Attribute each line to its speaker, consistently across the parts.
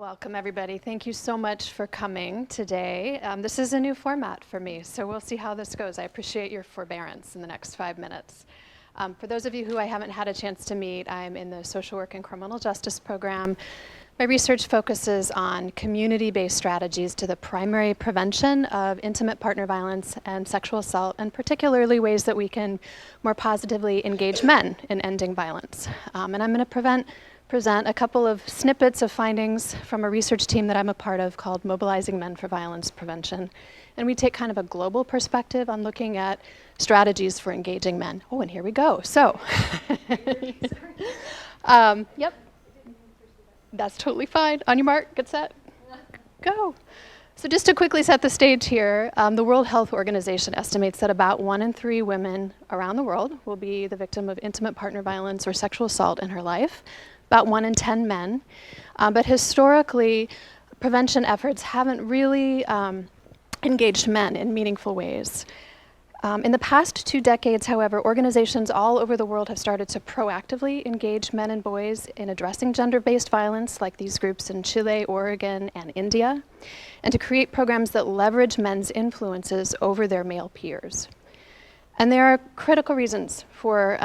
Speaker 1: Welcome, everybody. Thank you so much for coming today. This is a new format for me, so we'll see how this goes. I appreciate your forbearance in the next 5 minutes. For those of you who I haven't had a chance to meet, I'm in the Social Work and Criminal Justice program. My research focuses on community-based strategies to the primary prevention of intimate partner violence and sexual assault, and particularly ways that we can more positively engage men in ending violence. And I'm going to present a couple of snippets of findings from a research team that I'm a part of called Mobilizing Men for Violence Prevention. And we take kind of a global perspective on looking at strategies for engaging men. Oh, and here we go. So, yep, that's totally fine. On your mark, get set, go. So just to quickly set the stage here, the World Health Organization estimates that about 1 in 3 women around the world will be the victim of intimate partner violence or sexual assault in her life. About 1 in 10 men. But historically, prevention efforts haven't really engaged men in meaningful ways. In the past 2 decades, however, organizations all over the world have started to proactively engage men and boys in addressing gender-based violence, like these groups in Chile, Oregon, and India, and to create programs that leverage men's influences over their male peers. And there are critical reasons for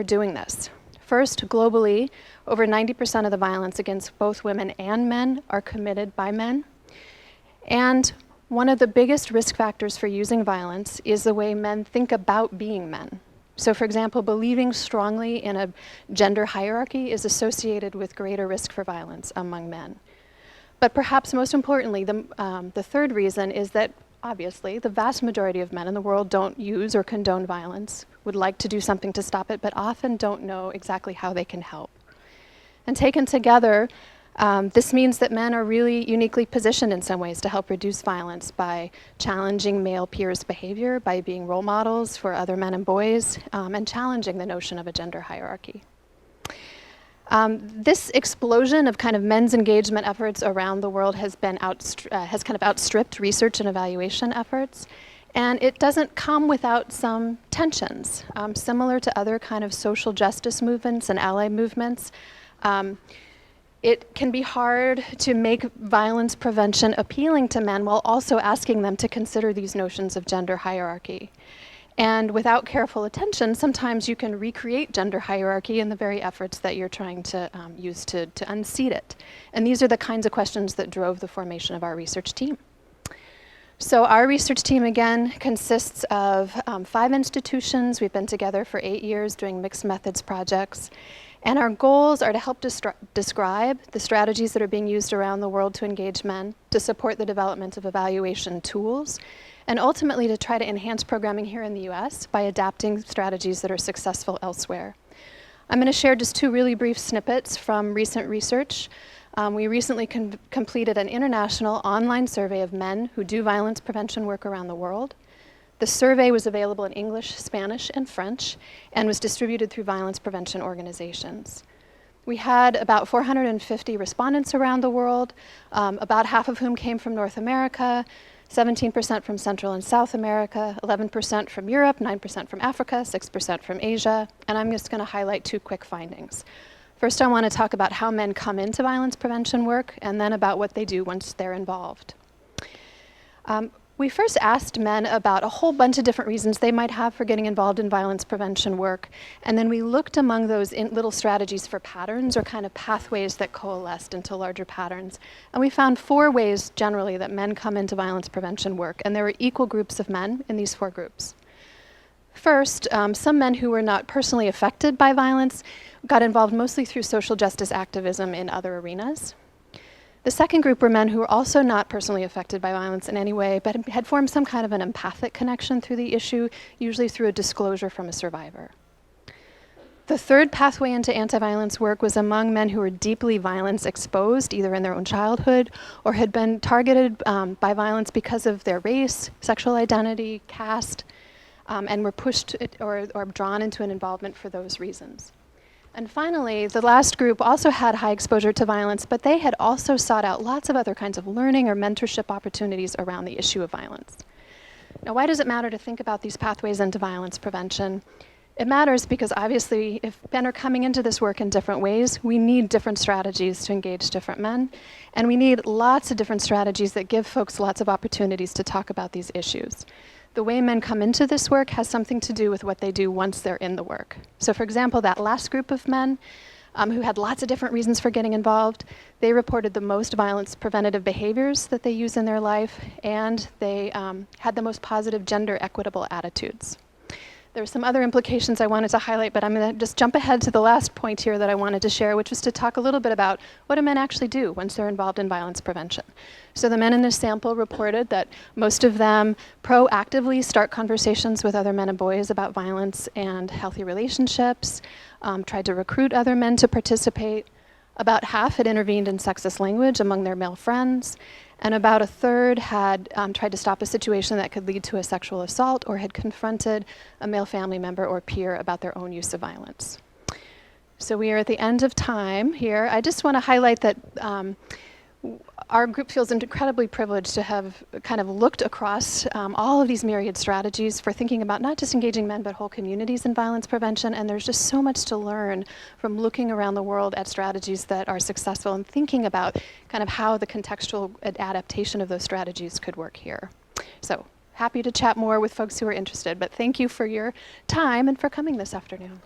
Speaker 1: doing this. First, globally, over 90% of the violence against both women and men are committed by men. And one of the biggest risk factors for using violence is the way men think about being men. So, for example, believing strongly in a gender hierarchy is associated with greater risk for violence among men. But perhaps most importantly, the third reason is that obviously, the vast majority of men in the world don't use or condone violence, would like to do something to stop it, but often don't know exactly how they can help. And taken together, this means that men are really uniquely positioned in some ways to help reduce violence by challenging male peers' behavior, by being role models for other men and boys, and challenging the notion of a gender hierarchy. This explosion of kind of men's engagement efforts around the world has kind of outstripped research and evaluation efforts, and it doesn't come without some tensions. Similar to other kind of social justice movements and ally movements, it can be hard to make violence prevention appealing to men while also asking them to consider these notions of gender hierarchy. And without careful attention, sometimes you can recreate gender hierarchy in the very efforts that you're trying to use to unseat it. And these are the kinds of questions that drove the formation of our research team. So our research team, again, consists of 5 institutions. We've been together for 8 years doing mixed methods projects. And our goals are to help describe the strategies that are being used around the world to engage men, to support the development of evaluation tools, and ultimately to try to enhance programming here in the US by adapting strategies that are successful elsewhere. I'm going to share just 2 really brief snippets from recent research. We recently completed an international online survey of men who do violence prevention work around the world. The survey was available in English, Spanish, and French, and was distributed through violence prevention organizations. We had about 450 respondents around the world, about half of whom came from North America, 17% from Central and South America, 11% from Europe, 9% from Africa, 6% from Asia, and I'm just going to highlight 2 quick findings. First, I want to talk about how men come into violence prevention work, and then about what they do once they're involved. We first asked men about a whole bunch of different reasons they might have for getting involved in violence prevention work, and then we looked among those little strategies for patterns or kind of pathways that coalesced into larger patterns. And we found 4 ways generally that men come into violence prevention work, and there were equal groups of men in these 4 groups. First, some men who were not personally affected by violence got involved mostly through social justice activism in other arenas. The second group were men who were also not personally affected by violence in any way, but had formed some kind of an empathic connection through the issue, usually through a disclosure from a survivor. The third pathway into anti-violence work was among men who were deeply violence exposed, either in their own childhood or had been targeted by violence because of their race, sexual identity, caste, and were pushed or drawn into an involvement for those reasons. And finally, the last group also had high exposure to violence, but they had also sought out lots of other kinds of learning or mentorship opportunities around the issue of violence. Now, why does it matter to think about these pathways into violence prevention? It matters because obviously if men are coming into this work in different ways, we need different strategies to engage different men. And we need lots of different strategies that give folks lots of opportunities to talk about these issues. The way men come into this work has something to do with what they do once they're in the work. So for example, that last group of men who had lots of different reasons for getting involved, they reported the most violence preventative behaviors that they use in their life, and they had the most positive gender equitable attitudes. There were some other implications I wanted to highlight, but I'm going to just jump ahead to the last point here that I wanted to share, which was to talk a little bit about what do men actually do once they're involved in violence prevention. So the men in this sample reported that most of them proactively start conversations with other men and boys about violence and healthy relationships, tried to recruit other men to participate. About half had intervened in sexist language among their male friends, and about a third had tried to stop a situation that could lead to a sexual assault or had confronted a male family member or peer about their own use of violence. So we are at the end of time here. I just want to highlight that our group feels incredibly privileged to have kind of looked across all of these myriad strategies for thinking about not just engaging men, but whole communities in violence prevention. And there's just so much to learn from looking around the world at strategies that are successful and thinking about kind of how the contextual adaptation of those strategies could work here. So happy to chat more with folks who are interested, but thank you for your time and for coming this afternoon.